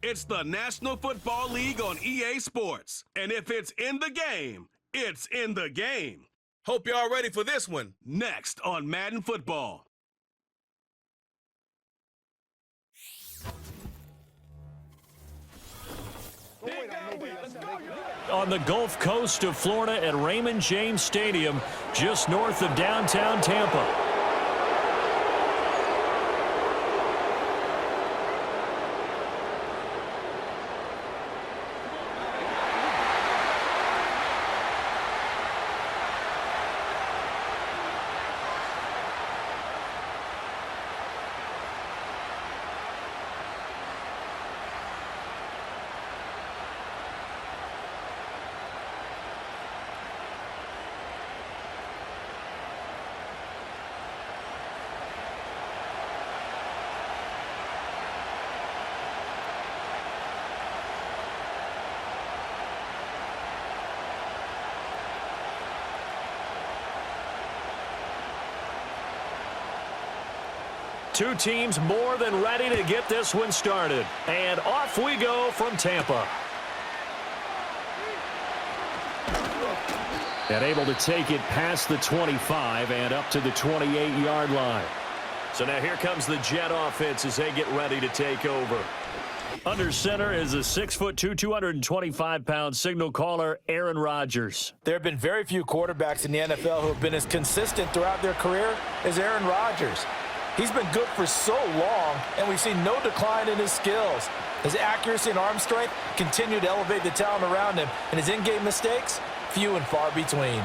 It's the National Football League on EA Sports. And if it's in the game, it's in the game. Hope y'all ready for this one. Next on Madden Football. On the Gulf Coast of Florida at Raymond James Stadium, just north of downtown Tampa. Two teams more than ready to get this one started. And off we go from Tampa. And able to take it past the 25 and up to the 28-yard line. So now here comes the Jet offense as they get ready to take over. Under center is a 6'2", 225-pound signal caller, Aaron Rodgers. There have been very few quarterbacks in the NFL who have been as consistent throughout their career as Aaron Rodgers. He's been good for so long, and we've seen no decline in his skills. His accuracy and arm strength continue to elevate the talent around him, and his in-game mistakes, few and far between.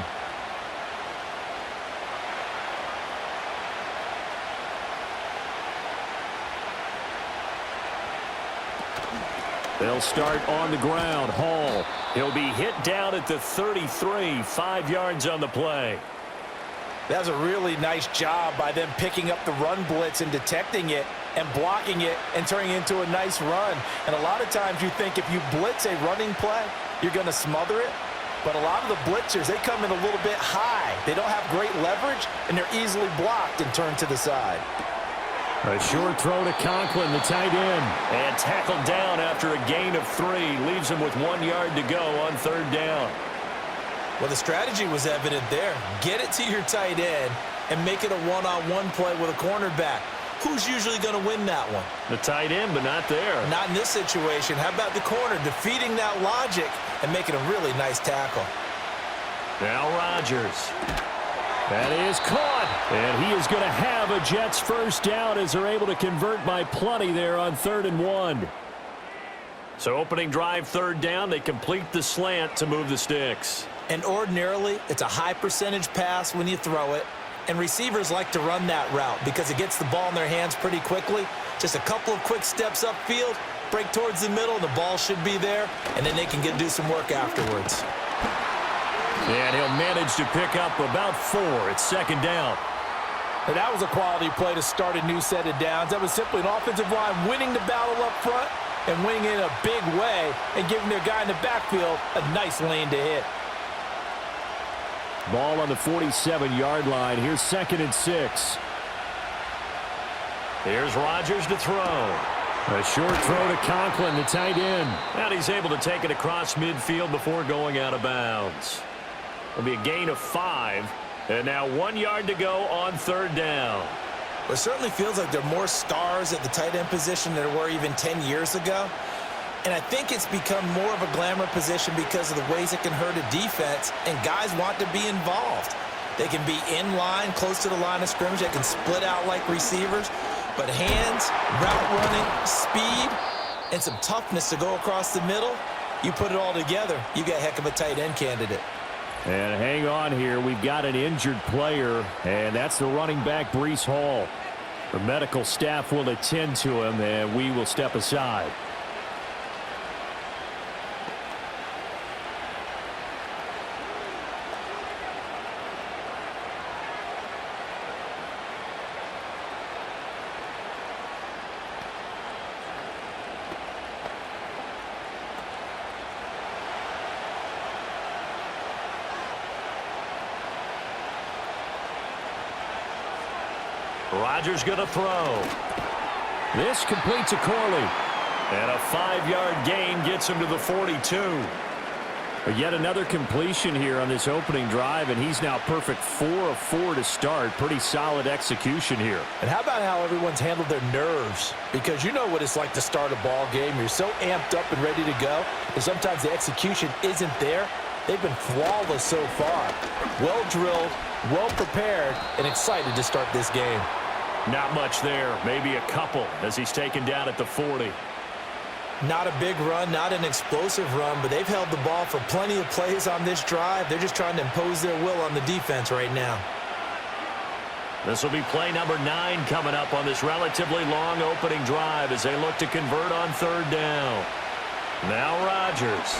They'll start on the ground. Hall. He'll be hit down at the 33, 5 yards on the play. That was a really nice job by them picking up the run blitz and detecting it and blocking it and turning it into a nice run. And a lot of times you think if you blitz a running play, you're going to smother it. But a lot of the blitzers, they come in a little bit high. They don't have great leverage, and they're easily blocked and turned to the side. A short throw to Conklin, the tight end. And tackled down after a gain of 3. Leaves him with 1 yard to go on third down. Well, the strategy was evident there. Get it to your tight end and make it a one-on-one play with a cornerback. Who's usually going to win that one? The tight end, but not there. Not in this situation. How about the corner defeating that logic and making a really nice tackle? Now Rodgers. That is caught. And he is going to have a Jets first down as they're able to convert by plenty there on 3rd and 1. So opening drive, third down, they complete the slant to move the sticks. And ordinarily, it's a high percentage pass when you throw it. And receivers like to run that route because it gets the ball in their hands pretty quickly. Just a couple of quick steps upfield, break towards the middle, the ball should be there, and then they can do some work afterwards. And he'll manage to pick up about 4 at second down. And that was a quality play to start a new set of downs. That was simply an offensive line winning the battle up front and winning in a big way and giving their guy in the backfield a nice lane to hit. Ball on the 47-yard line. Here's 2nd and 6. Here's Rodgers to throw. A short throw to Conklin, the tight end. And he's able to take it across midfield before going out of bounds. It'll be a gain of 5. And now 1 yard to go on third down. Well, it certainly feels like there are more stars at the tight end position than there were even 10 years ago. And I think it's become more of a glamour position because of the ways it can hurt a defense, and guys want to be involved. They can be in line, close to the line of scrimmage. They can split out like receivers. But hands, route running, speed, and some toughness to go across the middle, you put it all together, you got a heck of a tight end candidate. And hang on here. We've got an injured player, and that's the running back, Breece Hall. The medical staff will attend to him, and we will step aside. Rodgers going to throw. This completes a Corley. And a 5-yard gain gets him to the 42. But yet another completion here on this opening drive, and he's now perfect 4 of 4 to start. Pretty solid execution here. And how about how everyone's handled their nerves? Because you know what it's like to start a ball game. You're so amped up and ready to go, and sometimes the execution isn't there. They've been flawless so far. Well drilled, well prepared, and excited to start this game. Not much there, maybe a couple as he's taken down at the 40. Not a big run, not an explosive run, but they've held the ball for plenty of plays on this drive. They're just trying to impose their will on the defense right now. This will be play number 9 coming up on this relatively long opening drive as they look to convert on 3rd down. Now Rodgers.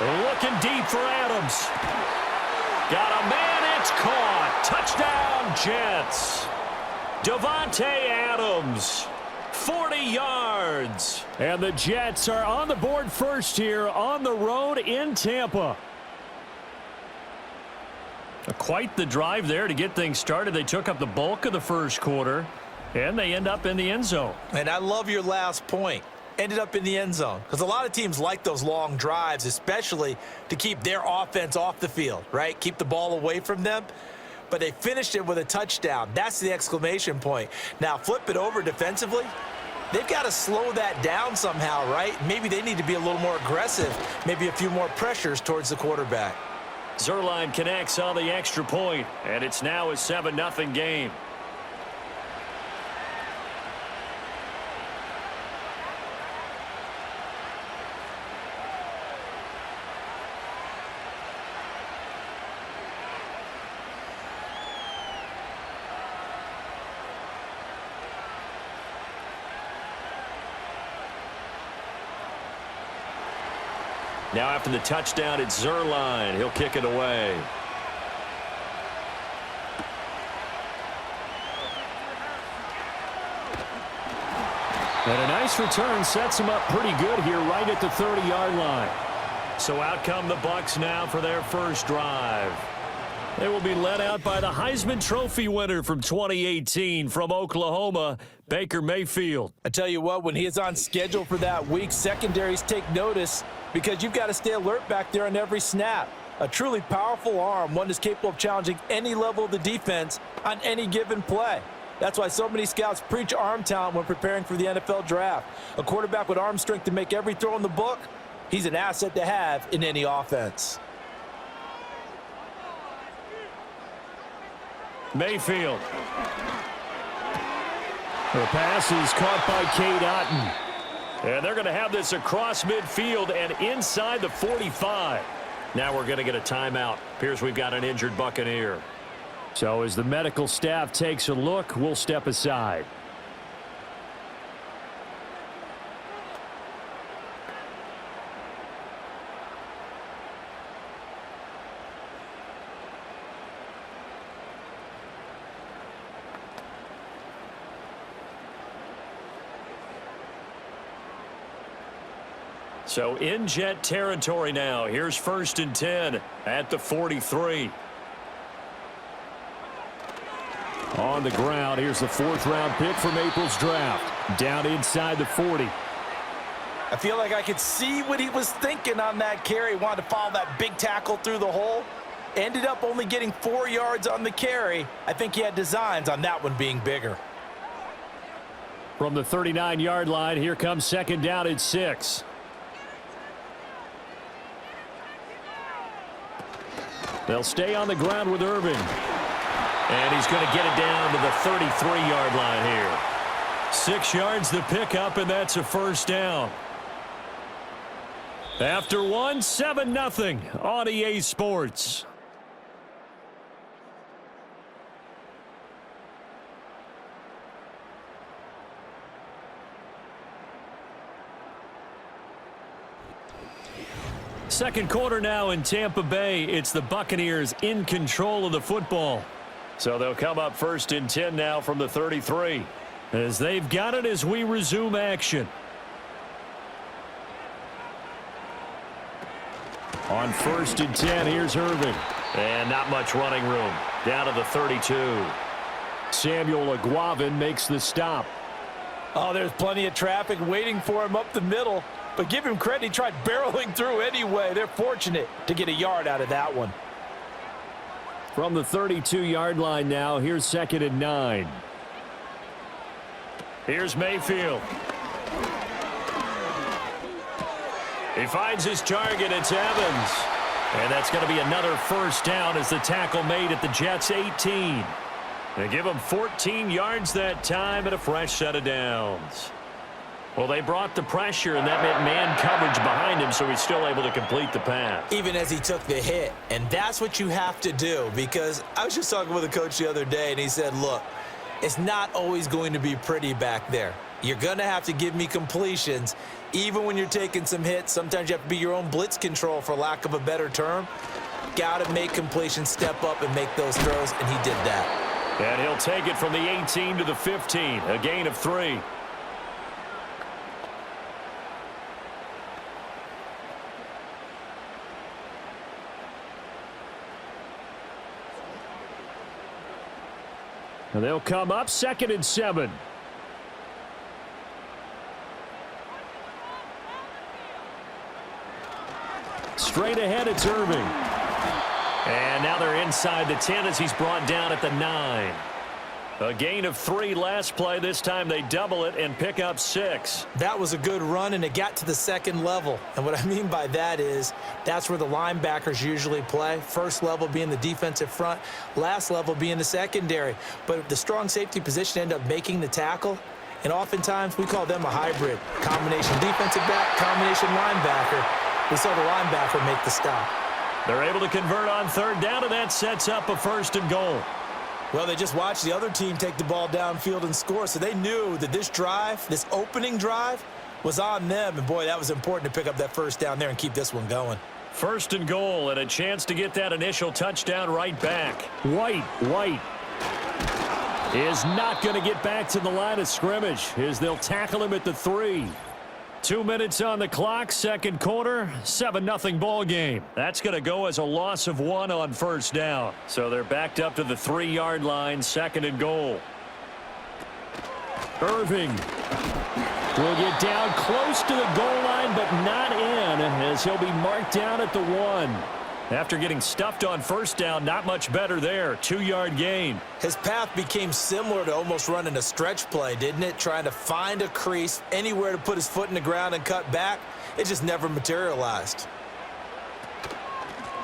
Looking deep for Adams. Got a man, it's caught. Touchdown, Jets. Davante Adams. 40 yards. And the Jets are on the board first here on the road in Tampa. Quite the drive there to get things started. They took up the bulk of the first quarter, and they end up in the end zone. And I love your last point. Ended up in the end zone. Because a lot of teams like those long drives, especially to keep their offense off the field, right? Keep the ball away from them. But they finished it with a touchdown. That's the exclamation point. Now, flip it over defensively. They've got to slow that down somehow, right? Maybe they need to be a little more aggressive. Maybe a few more pressures towards the quarterback. Zuerlein connects on the extra point, and it's now a 7-0 game. Now after the touchdown, it's Zuerlein. He'll kick it away. And a nice return sets him up pretty good here right at the 30-yard line. So out come the Bucs now for their first drive. They will be led out by the Heisman Trophy winner from 2018 from Oklahoma, Baker Mayfield. I tell you what, when he is on schedule for that week, secondaries take notice because you've got to stay alert back there on every snap. A truly powerful arm, one that's capable of challenging any level of the defense on any given play. That's why so many scouts preach arm talent when preparing for the NFL draft. A quarterback with arm strength to make every throw in the book, he's an asset to have in any offense. Mayfield. The pass is caught by Cade Otton. And they're going to have this across midfield and inside the 45. Now we're going to get a timeout. Appears we've got an injured Buccaneer. So as the medical staff takes a look, we'll step aside. So in Jet territory now. Here's 1st and 10 at the 43. On the ground, here's the 4th-round pick from April's draft. Down inside the 40. I feel like I could see what he was thinking on that carry. Wanted to follow that big tackle through the hole. Ended up only getting 4 yards on the carry. I think he had designs on that one being bigger. From the 39-yard line, here comes 2nd down at 6. They'll stay on the ground with Irving. And he's going to get it down to the 33-yard line here. 6 yards the pickup, and that's a 1st down. After one, 7-0 on EA Sports. Second quarter now in Tampa Bay. It's the Buccaneers in control of the football. So they'll come up 1st and 10 now from the 33. As they've got it as we resume action. On 1st and 10, here's Irving. And not much running room. Down to the 32. Samuel Aguavin makes the stop. Oh, there's plenty of traffic waiting for him up the middle. But give him credit, he tried barreling through anyway. They're fortunate to get a yard out of that one. From the 32-yard line now, here's 2nd and 9. Here's Mayfield. He finds his target. It's Evans. And that's going to be another first down as the tackle made at the Jets' 18. They give him 14 yards that time and a fresh set of downs. Well, they brought the pressure, and that meant man coverage behind him, so he's still able to complete the pass. Even as he took the hit. And that's what you have to do, because I was just talking with a coach the other day, and he said, look, it's not always going to be pretty back there. You're going to have to give me completions. Even when you're taking some hits, sometimes you have to be your own blitz control, for lack of a better term. Got to make completions, step up, and make those throws, and he did that. And he'll take it from the 18 to the 15, a gain of 3. And they'll come up 2nd and 7. Straight ahead, it's Irving. And now they're inside the 10 as he's brought down at the 9. A gain of 3 last play. This time they double it and pick up 6. That was a good run, and it got to the 2nd level. And what I mean by that is that's where the linebackers usually play. First level being the defensive front, last level being the secondary. But the strong safety position ended up making the tackle, and oftentimes we call them a hybrid. Combination defensive back, combination linebacker. We saw the linebacker make the stop. They're able to convert on 3rd down, and that sets up a 1st and goal. Well, they just watched the other team take the ball downfield and score, so they knew that this drive, this opening drive, was on them. And, boy, that was important to pick up that 1st down there and keep this one going. 1st and goal, and a chance to get that initial touchdown right back. White is not going to get back to the line of scrimmage as they'll tackle him at the 3. 2 minutes on the clock, 2nd quarter, 7-0 ball game. That's going to go as a loss of 1 on 1st down. So they're backed up to the 3-yard line, 2nd and goal. Irving will get down close to the goal line, but not in, as he'll be marked down at the 1. After getting stuffed on 1st down, not much better there. 2-yard gain. His path became similar to almost running a stretch play, didn't it? Trying to find a crease, anywhere to put his foot in the ground and cut back. It just never materialized.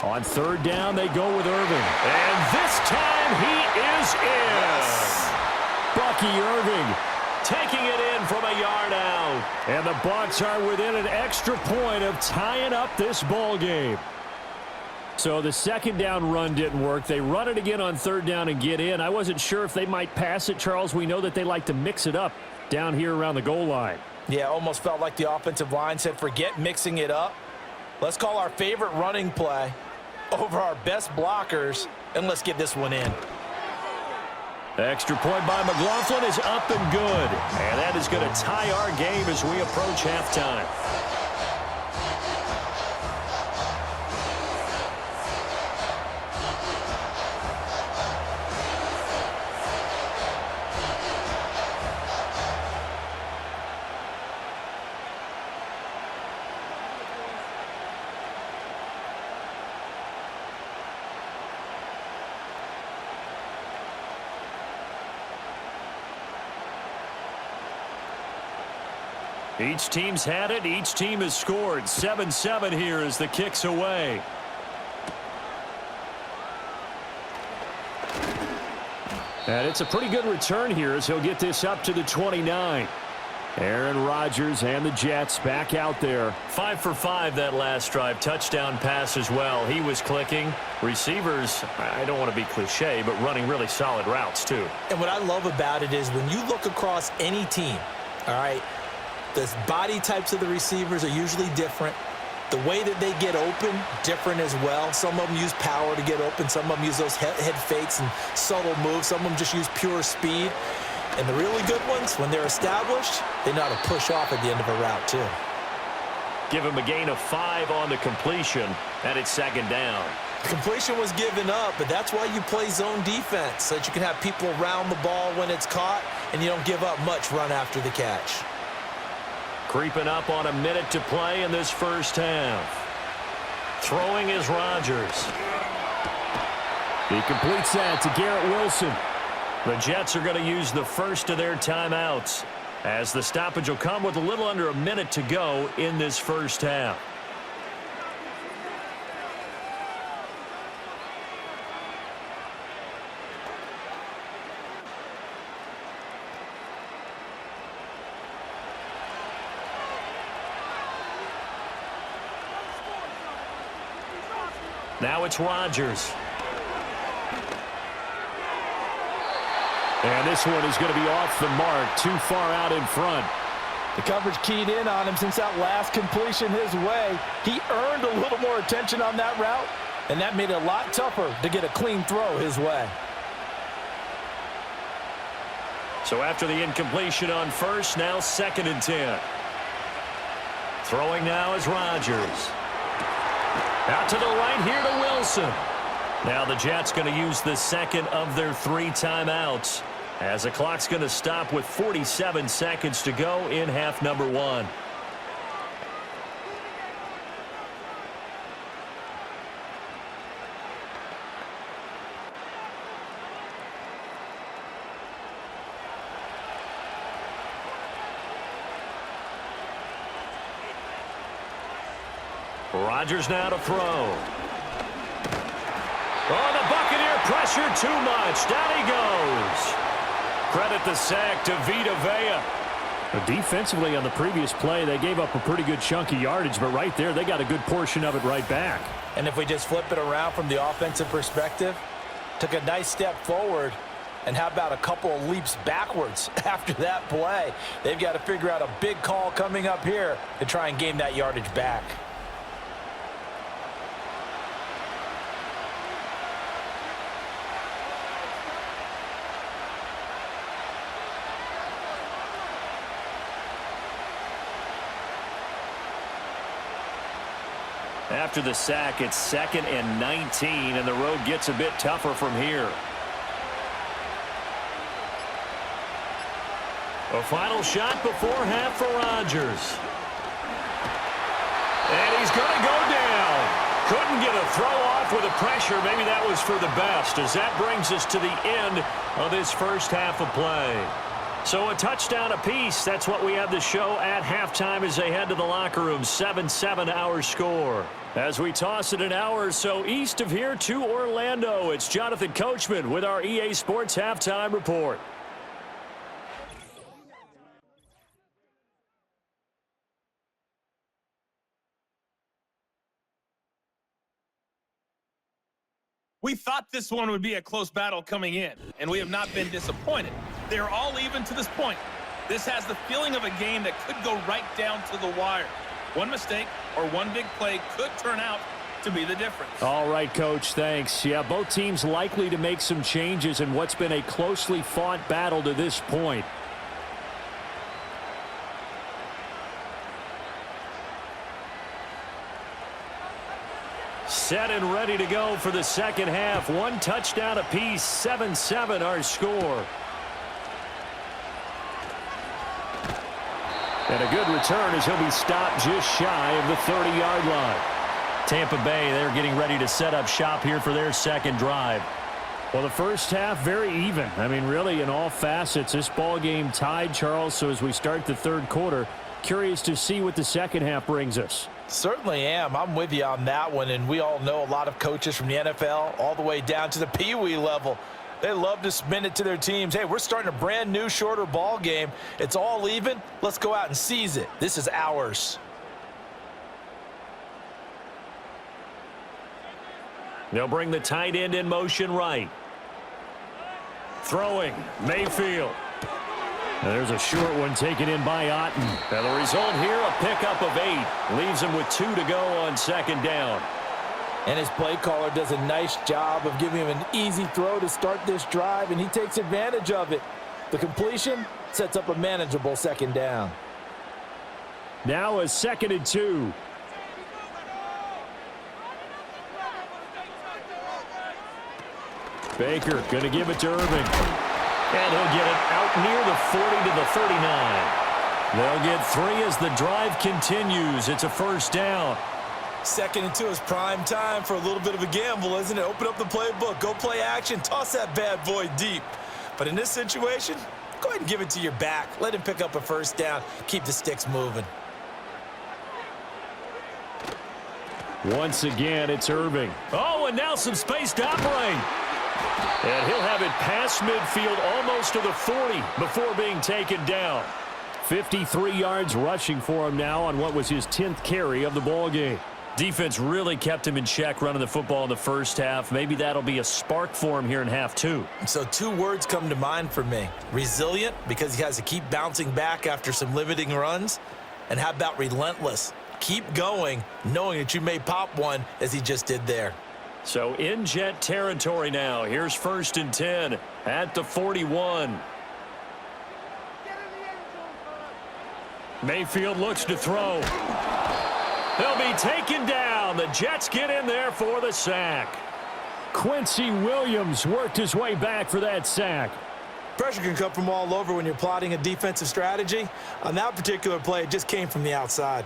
On 3rd down, they go with Irving. And this time he is in. Yes. Bucky Irving taking it in from a yard out. And the Bucs are within an extra point of tying up this ball game. So the 2nd down run didn't work. They run it again on 3rd down and get in. I wasn't sure if they might pass it, Charles. We know that they like to mix it up down here around the goal line. Yeah, almost felt like the offensive line said, forget mixing it up. Let's call our favorite running play over our best blockers, and let's get this one in. Extra point by McLaughlin is up and good. And that is going to tie our game as we approach halftime. Each team's had it. Each team has scored. 7-7 here as the kick's away. And it's a pretty good return here as he'll get this up to the 29. Aaron Rodgers and the Jets back out there. 5 for 5 that last drive. Touchdown pass as well. He was clicking. Receivers, I don't want to be cliche, but running really solid routes too. And what I love about it is when you look across any team, all right, the body types of the receivers are usually different. The way that they get open, different as well. Some of them use power to get open. Some of them use those head fakes and subtle moves. Some of them just use pure speed. And the really good ones, when they're established, they know how to push off at the end of a route too. Give him a gain of 5 on the completion, and it's 2nd down. The completion was given up, but that's why you play zone defense, so that you can have people around the ball when it's caught, and you don't give up much run after the catch. Creeping up on a minute to play in this first half. Throwing is Rodgers. He completes that to Garrett Wilson. The Jets are going to use the first of their timeouts, as the stoppage will come with a little under a minute to go in this first half. Now it's Rodgers. And this one is going to be off the mark, too far out in front. The coverage keyed in on him since that last completion his way. He earned a little more attention on that route, and that made it a lot tougher to get a clean throw his way. So after the incompletion on first, now 2nd and 10. Throwing now is Rodgers. Out to the right here to Wilson. Now the Jets going to use the second of their 3 timeouts, as the clock's going to stop with 47 seconds to go in half number 1. Rodgers now to throw. Oh, the Buccaneer pressure too much. Down he goes. Credit the sack to Vita Vea. Defensively on the previous play, they gave up a pretty good chunk of yardage, but right there, they got a good portion of it right back. And if we just flip it around from the offensive perspective, took a nice step forward, and how about a couple of leaps backwards after that play? They've got to figure out a big call coming up here to try and gain that yardage back. After the sack, it's 2nd and 19, and the road gets a bit tougher from here. A final shot before half for Rodgers. And he's going to go down. Couldn't get a throw off with the pressure. Maybe that was for the best, as that brings us to the end of this first half of play. So a touchdown apiece. That's what we have to show at halftime as they head to the locker room. 7-7 our score. As we toss it an hour or so east of here to Orlando, it's Jonathan Coachman with our EA Sports Halftime Report. We thought this one would be a close battle coming in, and we have not been disappointed. They're all even to this point. This has the feeling of a game that could go right down to the wire. One mistake or one big play could turn out to be the difference. All right, Coach, thanks. Yeah, both teams likely to make some changes in what's been a closely fought battle to this point. Set and ready to go for the second half. One touchdown apiece. 7-7 our score. And a good return as he'll be stopped just shy of the 30-yard line. Tampa Bay, they're getting ready to set up shop here for their second drive. Well, the first half, very even. I mean, really, in all facets, this ball game tied, Charles. So as we start the third quarter, curious to see what the second half brings us. Certainly am. I'm with you on that one, and we all know a lot of coaches from the NFL all the way down to the Pee-wee level. They love to spin it to their teams. Hey, we're starting a brand new, shorter ball game. It's all even. Let's go out and seize it. This is ours. They'll bring the tight end in motion right. Throwing, Mayfield. Now there's a short one taken in by Otten. And the result here, a pickup of 8. Leaves him with 2 to go on second down. And his play caller does a nice job of giving him an easy throw to start this drive, and he takes advantage of it. The completion sets up a manageable second down. Now a 2nd and 2. Baker going to give it to Irving. And he'll get it out near the 40 to the 39. They'll get 3 as the drive continues. It's a first down. 2nd and 2 is prime time for a little bit of a gamble, isn't it? Open up the playbook, go play action, toss that bad boy deep. But in this situation, go ahead and give it to your back. Let him pick up a first down. Keep the sticks moving. Once again, it's Irving. Oh, and now some space to operate. And he'll have it past midfield almost to the 40 before being taken down. 53 yards rushing for him now on what was his 10th carry of the ball game. Defense really kept him in check running the football in the first half. Maybe that'll be a spark for him here in half 2. So 2 words come to mind for me. Resilient, because he has to keep bouncing back after some limiting runs. And how about relentless? Keep going, knowing that you may pop one as he just did there. So in Jet territory now. Here's 1st and 10 at the 41. Mayfield looks to throw. He'll be taken down. The Jets get in there for the sack. Quincy Williams worked his way back for that sack. Pressure can come from all over when you're plotting a defensive strategy. On that particular play, it just came from the outside.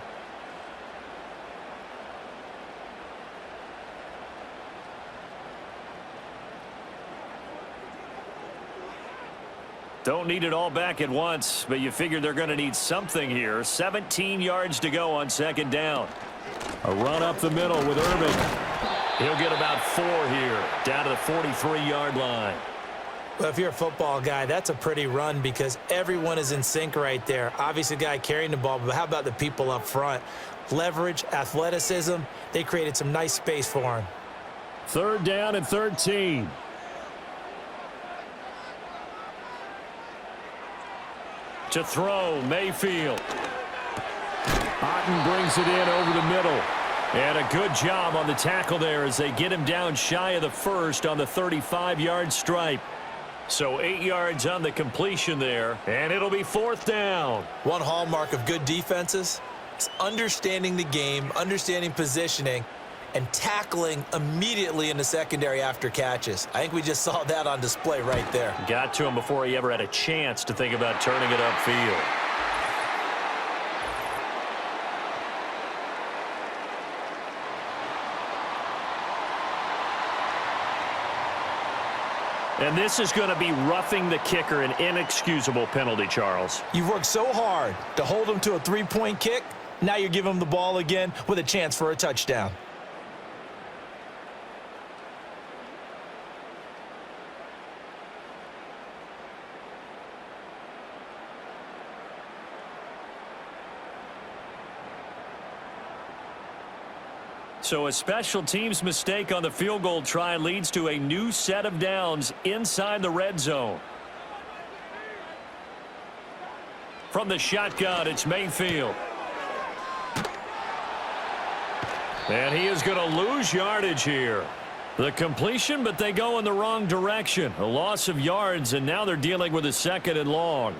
Don't need it all back at once, but you figure they're going to need something here. 17 yards to go on 2nd down. A run up the middle with Irving. He'll get about 4 here, down to the 43-yard line. Well, if you're a football guy, that's a pretty run because everyone is in sync right there. Obviously, the guy carrying the ball, but how about the people up front? Leverage, athleticism, they created some nice space for him. 3rd down and 13. To throw, Mayfield. Otten brings it in over the middle. And a good job on the tackle there as they get him down shy of the 1st on the 35-yard stripe. So 8 yards on the completion there, and it'll be 4th down. One hallmark of good defenses is understanding the game, understanding positioning, and tackling immediately in the secondary after catches. I think we just saw that on display right there. Got to him before he ever had a chance to think about turning it upfield. And this is going to be roughing the kicker, an inexcusable penalty, Charles. You've worked so hard to hold him to a 3-point kick. Now you give him the ball again with a chance for a touchdown. So a special teams mistake on the field goal try leads to a new set of downs inside the red zone. From the shotgun, it's Mayfield. And he is going to lose yardage here. The completion, but they go in the wrong direction. A loss of yards, and now they're dealing with a 2nd and long.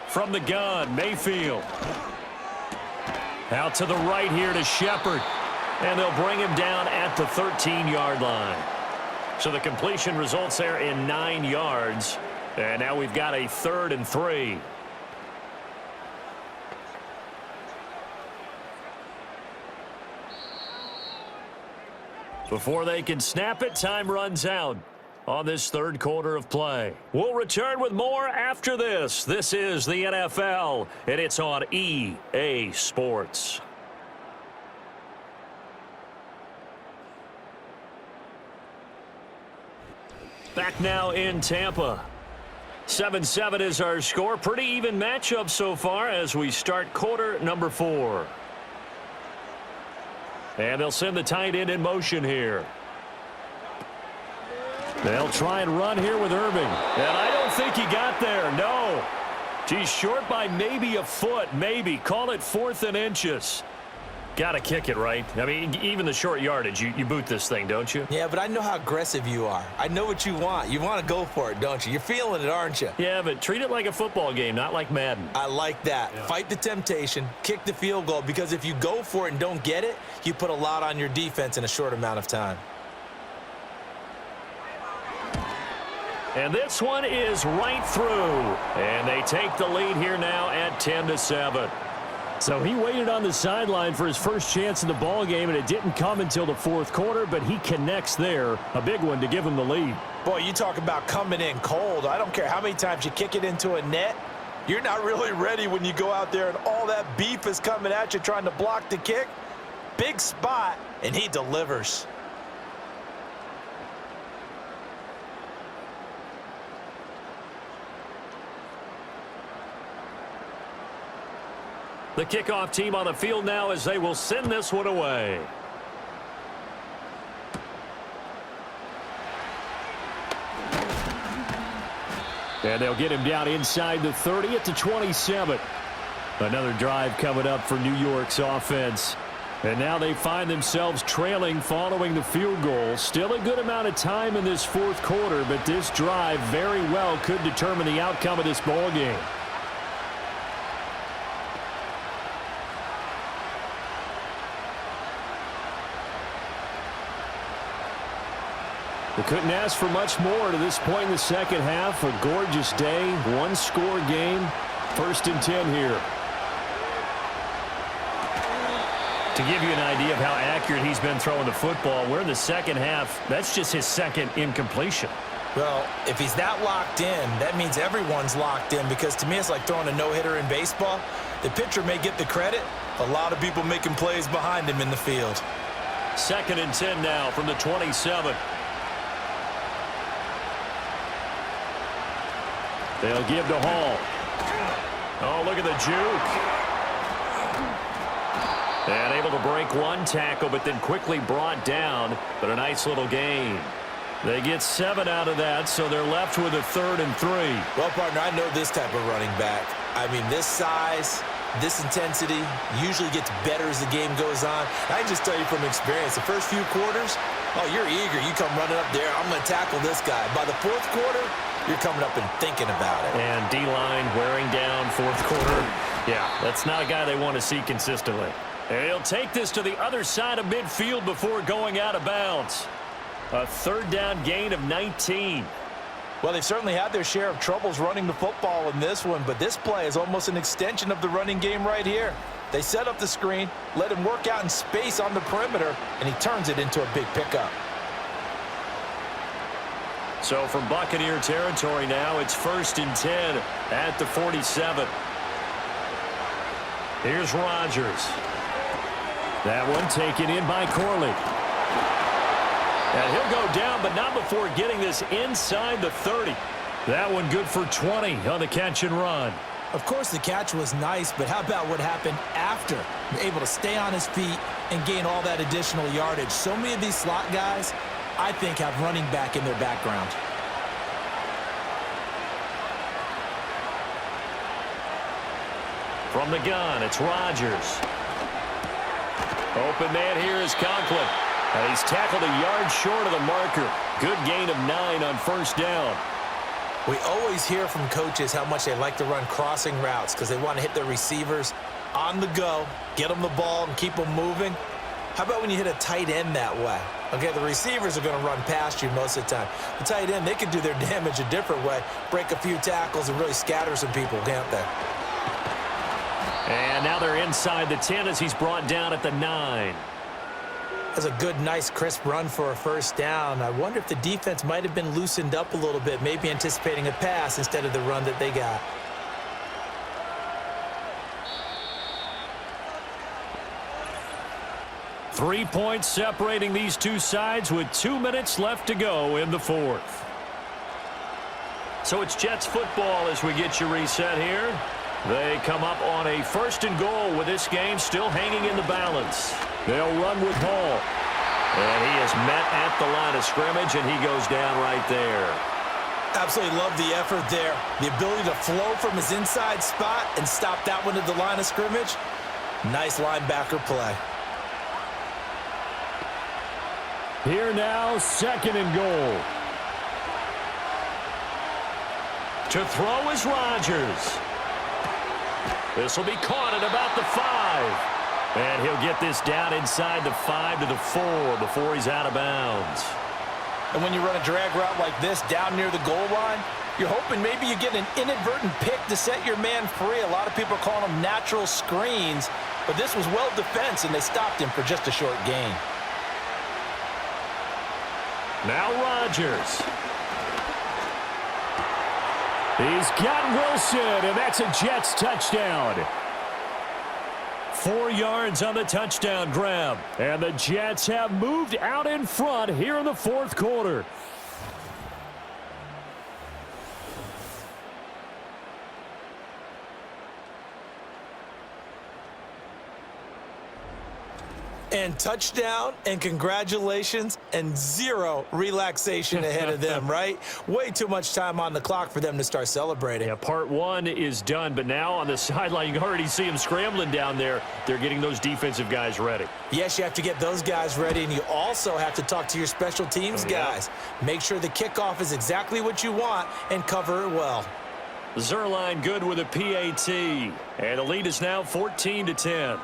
From the gun, Mayfield. Out to the right here to Shepard. And they'll bring him down at the 13-yard line. So the completion results there in 9 yards. And now we've got a 3rd and 3. Before they can snap it, time runs out on this 3rd quarter of play. We'll return with more after this. This is the NFL, and it's on EA Sports. Back now in Tampa. 7-7 is our score. Pretty even matchup so far as we start quarter number 4. And they'll send the tight end in motion here. They'll try and run here with Irving. And I don't think he got there. No. He's short by maybe a foot. Maybe. Call it 4th and inches. Got to kick it, right? I mean, even the short yardage, you boot this thing, don't you? Yeah, but I know how aggressive you are. I know what you want. You want to go for it, don't you? You're feeling it, aren't you? Yeah, but treat it like a football game, not like Madden. I like that. Yeah. Fight the temptation, kick the field goal, because if you go for it and don't get it, you put a lot on your defense in a short amount of time. And this one is right through. And they take the lead here now at 10-7. So he waited on the sideline for his first chance in the ball game, and it didn't come until the fourth quarter, but he connects there. A big one to give him the lead. Boy, you talk about coming in cold. I don't care how many times you kick it into a net. You're not really ready when you go out there and all that beef is coming at you trying to block the kick. Big spot, and he delivers. The kickoff team on the field now as they will send this one away. And they'll get him down inside the 30 at the 27. Another drive coming up for New York's offense. And now they find themselves trailing following the field goal. Still a good amount of time in this fourth quarter, but this drive very well could determine the outcome of this ball game. They couldn't ask for much more to this point in the second half. A gorgeous day, one-score game. 1st and 10 here. To give you an idea of how accurate he's been throwing the football, we're in the second half. That's just his second incompletion. Well, if he's that locked in, that means everyone's locked in, because to me it's like throwing a no-hitter in baseball. The pitcher may get the credit. A lot of people making plays behind him in the field. 2nd and 10 now from the 27. They'll give to Hall. Oh, look at the juke. And able to break one tackle, but then quickly brought down. But a nice little gain. They get 7 out of that, so they're left with a 3rd and 3. Well, partner, I know this type of running back. I mean, this size, this intensity usually gets better as the game goes on. I can just tell you from experience, the first few quarters, oh, you're eager. You come running up there, I'm going to tackle this guy. By the fourth quarter, you're coming up and thinking about it. And D-line wearing down fourth quarter. Yeah, that's not a guy they want to see consistently. And he'll take this to the other side of midfield before going out of bounds. A 3rd down gain of 19. Well, they've certainly had their share of troubles running the football in this one, but this play is almost an extension of the running game right here. They set up the screen, let him work out in space on the perimeter, and he turns it into a big pickup. So from Buccaneer territory now, it's 1st and 10 at the 47. Here's Rodgers. That one taken in by Corley. And he'll go down, but not before getting this inside the 30. That one good for 20 on the catch and run. Of course, the catch was nice, but how about what happened after? Able to stay on his feet and gain all that additional yardage. So many of these slot guys, I think, have running back in their background. From the gun, it's Rodgers. Open man here is Conklin. And he's tackled a yard short of the marker. Good gain of 9 on 1st down. We always hear from coaches how much they like to run crossing routes because they want to hit their receivers on the go, get them the ball, and keep them moving. How about when you hit a tight end that way? Okay, the receivers are going to run past you most of the time. The tight end, they can do their damage a different way, break a few tackles, and really scatter some people, can't they? And now they're inside the 10 as he's brought down at the 9. That's a good, nice, crisp run for a 1st down. I wonder if the defense might have been loosened up a little bit, maybe anticipating a pass instead of the run that they got. Three points separating these two sides with 2 minutes left to go in the 4th. So it's Jets football as we get you reset here. They come up on a 1st and goal with this game still hanging in the balance. They'll run with Hall. And he is met at the line of scrimmage, and he goes down right there. Absolutely love the effort there. The ability to flow from his inside spot and stop that one at the line of scrimmage. Nice linebacker play. Here now, 2nd and goal. To throw is Rodgers. This will be caught at about the 5. And he'll get this down inside the 5 to the 4 before he's out of bounds. And when you run a drag route like this down near the goal line, you're hoping maybe you get an inadvertent pick to set your man free. A lot of people are calling them natural screens, but this was well defense, and they stopped him for just a short gain. Now Rodgers. He's got Wilson, and that's a Jets touchdown. 4 yards on the touchdown grab. And the Jets have moved out in front here in the 4th quarter. And touchdown, and congratulations, and 0 relaxation ahead of them, right? Way too much time on the clock for them to start celebrating. Yeah, part 1 is done, but now on the sideline, you can already see them scrambling down there. They're getting those defensive guys ready. Yes, you have to get those guys ready, and you also have to talk to your special teams guys. Make sure the kickoff is exactly what you want and cover it well. Zuerlein good with a PAT, and the lead is now 14-10.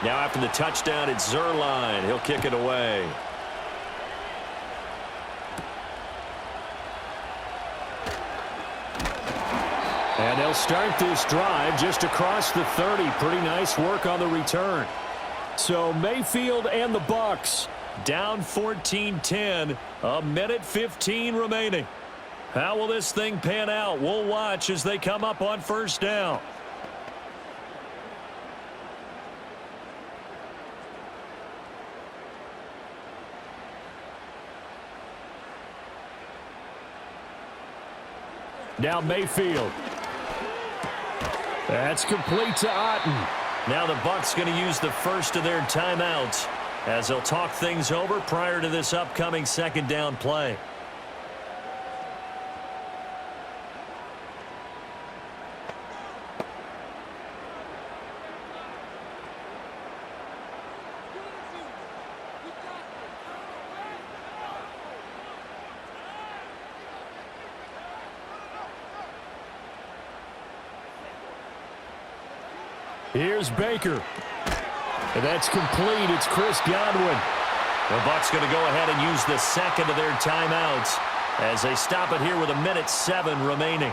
Now after the touchdown, it's Zuerlein. He'll kick it away. And they'll start this drive just across the 30. Pretty nice work on the return. So Mayfield and the Bucs down 14-10. A minute 15 remaining. How will this thing pan out? We'll watch as they come up on 1st down. Now Mayfield. That's complete to Otten. Now the Bucs going to use the first of their timeouts as they'll talk things over prior to this upcoming 2nd down play. Here's Baker. And that's complete. It's Chris Godwin. The Bucs going to go ahead and use the 2nd of their timeouts as they stop it here with a minute 7 remaining.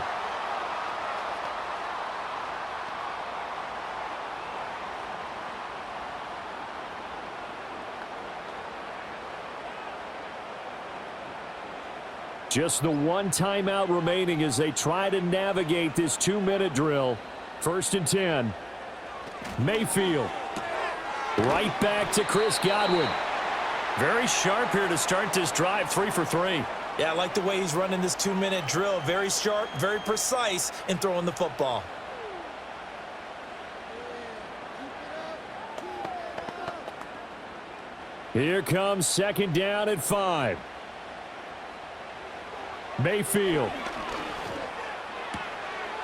Just the 1 timeout remaining as they try to navigate this 2-minute drill. 1st and 10. Mayfield. Right back to Chris Godwin. Very sharp here to start this drive. 3 for 3. Yeah, I like the way he's running this 2-minute drill. Very sharp, very precise in throwing the football. Here comes 2nd down at 5. Mayfield.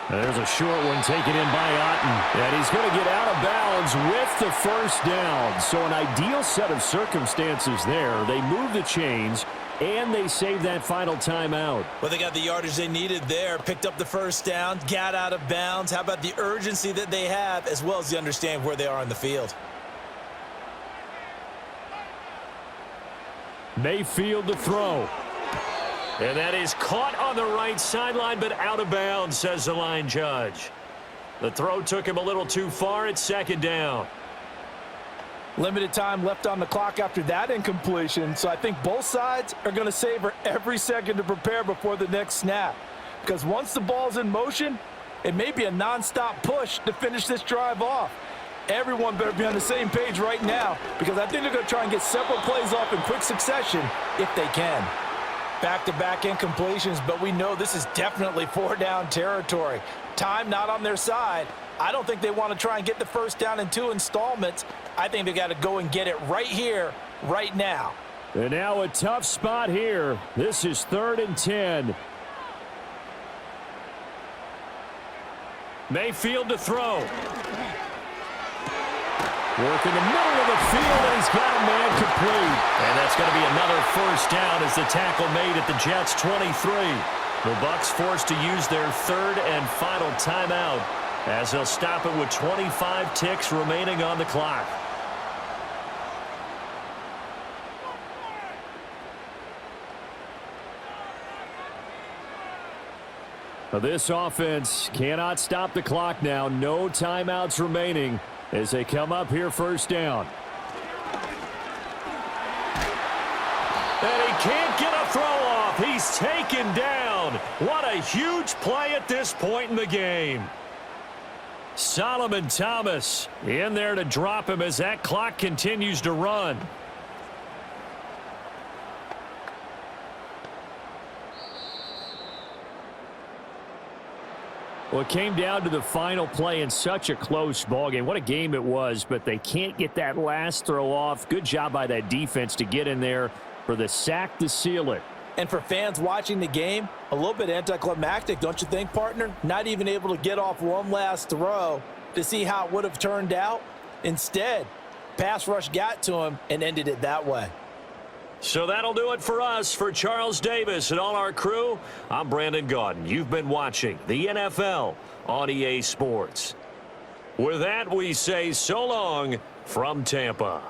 There's a short one taken in by Otten. And he's going to get out of bounds with the 1st down. So an ideal set of circumstances there. They move the chains, and they save that final timeout. Well, they got the yardage they needed there. Picked up the 1st down, got out of bounds. How about the urgency that they have, as well as the understand where they are on the field? Mayfield to throw. And that is caught on the right sideline, but out of bounds, says the line judge. The throw took him a little too far. It's 2nd down. Limited time left on the clock after that incompletion, so I think both sides are going to savor every second to prepare before the next snap. Because once the ball's in motion, it may be a nonstop push to finish this drive off. Everyone better be on the same page right now, because I think they're going to try and get several plays off in quick succession if they can. Back-to-back incompletions, but we know this is definitely 4-down territory. Time not on their side. I don't think they want to try and get the first down in 2 installments. I think they got to go and get it right here, right now. And now a tough spot here. This is 3rd and 10. Mayfield to throw. Work in the middle of the field, and he's got a man complete. And that's going to be another first down as the tackle made at the Jets' 23. The Bucs forced to use their 3rd and final timeout as they'll stop it with 25 ticks remaining on the clock. This offense cannot stop the clock now. No timeouts remaining as they come up here first down. And he can't get a throw off. He's taken down. What a huge play at this point in the game. Solomon Thomas in there to drop him as that clock continues to run. Well, it came down to the final play in such a close ballgame. What a game it was, but they can't get that last throw off. Good job by that defense to get in there for the sack to seal it. And for fans watching the game, a little bit anticlimactic, don't you think, partner? Not even able to get off one last throw to see how it would have turned out. Instead, pass rush got to him and ended it that way. So that'll do it for us. For Charles Davis and all our crew, I'm Brandon Gaudin. You've been watching the NFL on EA Sports. With that, we say so long from Tampa.